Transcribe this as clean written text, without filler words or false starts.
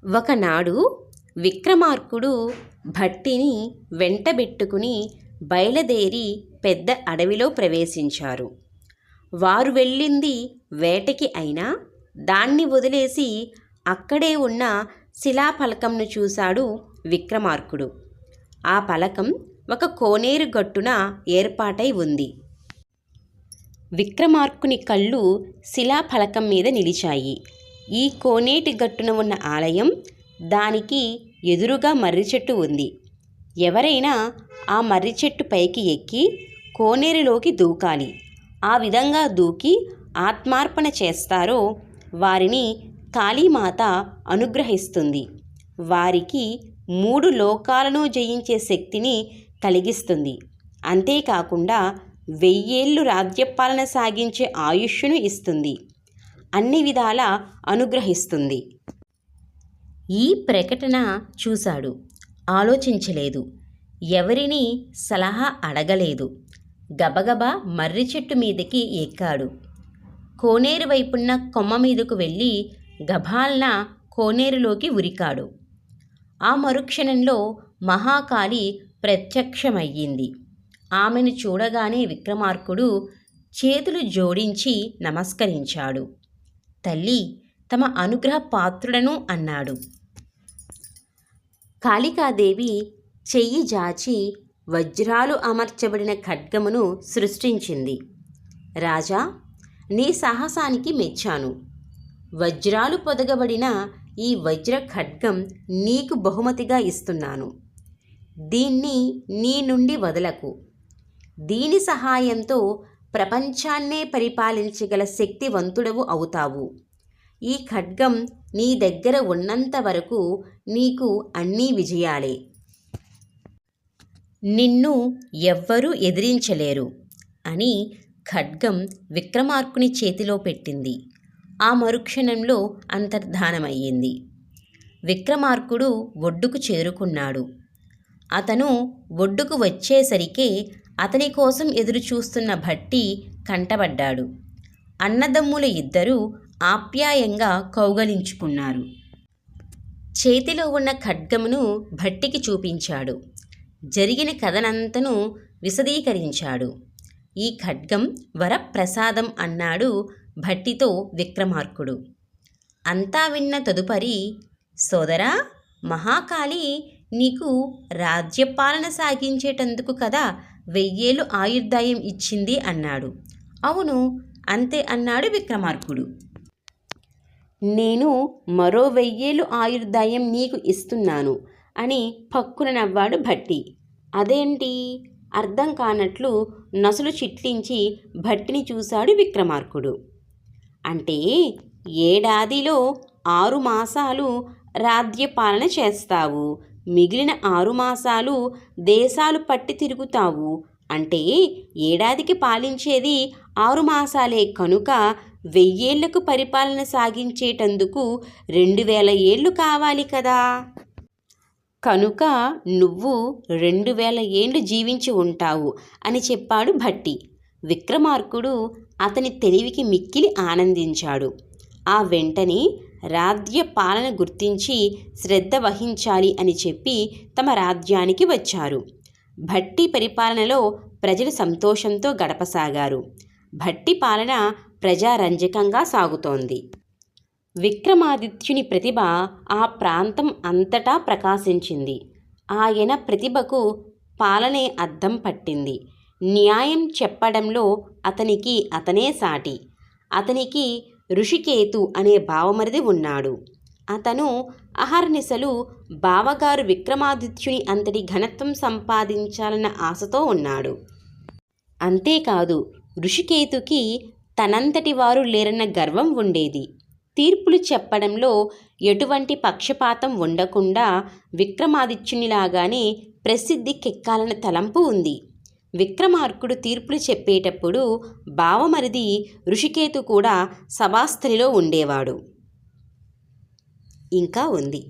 ఒకనాడు విక్రమార్కుడు భట్టిని వెంటబెట్టుకుని బయలుదేరి పెద్ద అడవిలో ప్రవేశించారు. వారు వెళ్ళింది వేటకి అయినా దాన్ని వదిలేసి అక్కడే ఉన్న శిలాఫలకంను చూశాడు విక్రమార్కుడు. ఆ ఫలకం ఒక కోనేరు గట్టున ఏర్పాటై ఉంది. విక్రమార్కుని కళ్ళు శిలాఫలకం మీద నిలిచాయి. ఈ కోనేటి గట్టున ఉన్న ఆలయం, దానికి ఎదురుగా మర్రి చెట్టు ఉంది. ఎవరైనా ఆ మర్రి చెట్టు పైకి ఎక్కి కోనేరులోకి దూకాలి. ఆ విధంగా దూకి ఆత్మార్పణ చేస్తారో వారిని కాళీమాత అనుగ్రహిస్తుంది. వారికి 3 లోకాలను జయించే శక్తిని కలిగిస్తుంది. అంతేకాకుండా 1000 ఏళ్ళు రాజ్యపాలన సాగించే ఆయుష్ను ఇస్తుంది. అన్ని విధాల అనుగ్రహిస్తుంది. ఈ ప్రకటన చూశాడు. ఆలోచించలేదు. ఎవరిని సలహా అడగలేదు. గబగబా మర్రి చెట్టు మీదకి ఎక్కాడు. కోనేరు వైపున్న కొమ్మ మీదకు వెళ్ళి గభాల్న కోనేరులోకి ఉరికాడు. ఆ మరుక్షణంలో మహాకాళి ప్రత్యక్షమయ్యింది. ఆమెను చూడగానే విక్రమార్కుడు చేతులు జోడించి నమస్కరించాడు. తల్లి, తమ అనుగ్రహ పాత్రుడను అన్నాడు. కాళికాదేవి చెయ్యి జాచి వజ్రాలు అమర్చబడిన ఖడ్గమును సృష్టించింది. రాజా, నీ సాహసానికి మెచ్చాను. వజ్రాలు పొదగబడిన ఈ వజ్ర ఖడ్గం నీకు బహుమతిగా ఇస్తున్నాను. దీన్ని నీ నుండి వదలకు. దీని సహాయంతో ప్రపంచాన్నే పరిపాలించగల శక్తివంతుడవు అవుతావు. ఈ ఖడ్గం నీ దగ్గర ఉన్నంత వరకు నీకు అన్నీ విజయాలే. నిన్ను ఎవ్వరూ ఎదిరించలేరు అని ఖడ్గం విక్రమార్కుని చేతిలో పెట్టింది. ఆ మరుక్షణంలో అంతర్ధానమయ్యింది. విక్రమార్కుడు ఒడ్డుకు చేరుకున్నాడు. అతను ఒడ్డుకు వచ్చేసరికే అతని కోసం ఎదురుచూస్తున్న భట్టి కంటబడ్డాడు. అన్నదమ్ముల ఇద్దరూ ఆప్యాయంగా కౌగలించుకున్నారు. చేతిలో ఉన్న ఖడ్గమును భట్టికి చూపించాడు. జరిగిన కథనంతను విశదీకరించాడు. ఈ ఖడ్గం వరప్రసాదం అన్నాడు భట్టితో విక్రమార్కుడు. అంతా విన్న తదుపరి, సోదరా, మహాకాళి నీకు రాజ్యపాలన సాగించేటందుకు కదా 1000 ఏళ్ళు ఆయుర్దాయం ఇచ్చింది అన్నాడు. అవును, అంతే అన్నాడు విక్రమార్కుడు. నేను మరో 1000 ఏళ్ళు ఆయుర్దాయం నీకు ఇస్తున్నాను అని పక్కున నవ్వాడు భట్టి. అదేంటి? అర్థం కానట్లు నసులు చిట్లించి భట్టిని చూశాడు విక్రమార్కుడు. అంటే ఏడాదిలో 6 మాసాలు రాజ్యపాలన చేస్తావు, మిగిలిన 6 మాసాలు దేశాలు పట్టి తిరుగుతావు. అంటే ఏడాదికి పాలించేది 6 మాసాలే కనుక 1000 ఏళ్లకు పరిపాలన సాగించేటందుకు 2000 ఏళ్ళు కావాలి కదా. కనుక నువ్వు 2000 ఏళ్ళు జీవించి ఉంటావు అని చెప్పాడు భట్టి. విక్రమార్కుడు అతని తెలివికి మిక్కిలి ఆనందించాడు. ఆ వెంటనే రాజ్య పాలన గుర్తించి శ్రద్ధ వహించాలి అని చెప్పి తమ రాజ్యానికి వచ్చారు. భట్టి పరిపాలనలో ప్రజలు సంతోషంతో గడపసాగారు. భట్టి పాలన ప్రజారంజకంగా సాగుతోంది. విక్రమాదిత్యుని ప్రతిభ ఆ ప్రాంతం అంతటా ప్రకాశించింది. ఆయన ప్రతిభకు పాలనే అద్దం పట్టింది. న్యాయం చెప్పడంలో అతనికి అతనే సాటి. అతనికి ఋషికేతు అనే బావమరిది ఉన్నాడు. అతను అహర్నిశలు బావగారు విక్రమాదిత్యుని అంతటి ఘనత్వం సంపాదించాలన్న ఆశతో ఉన్నాడు. అంతేకాదు, ఋషికేతుకి తనంతటి వారు లేరన్న గర్వం ఉండేది. తీర్పులు చెప్పడంలో ఎటువంటి పక్షపాతం ఉండకుండా విక్రమాదిత్యునిలాగానే ప్రసిద్ధికెక్కాలన్న తలంపు ఉంది. విక్రమార్కుడు తీర్పులు చెప్పేటప్పుడు బావమరిది ఋషికేతు కూడా సభాస్థలిలో ఉండేవాడు. ఇంకా ఉంది.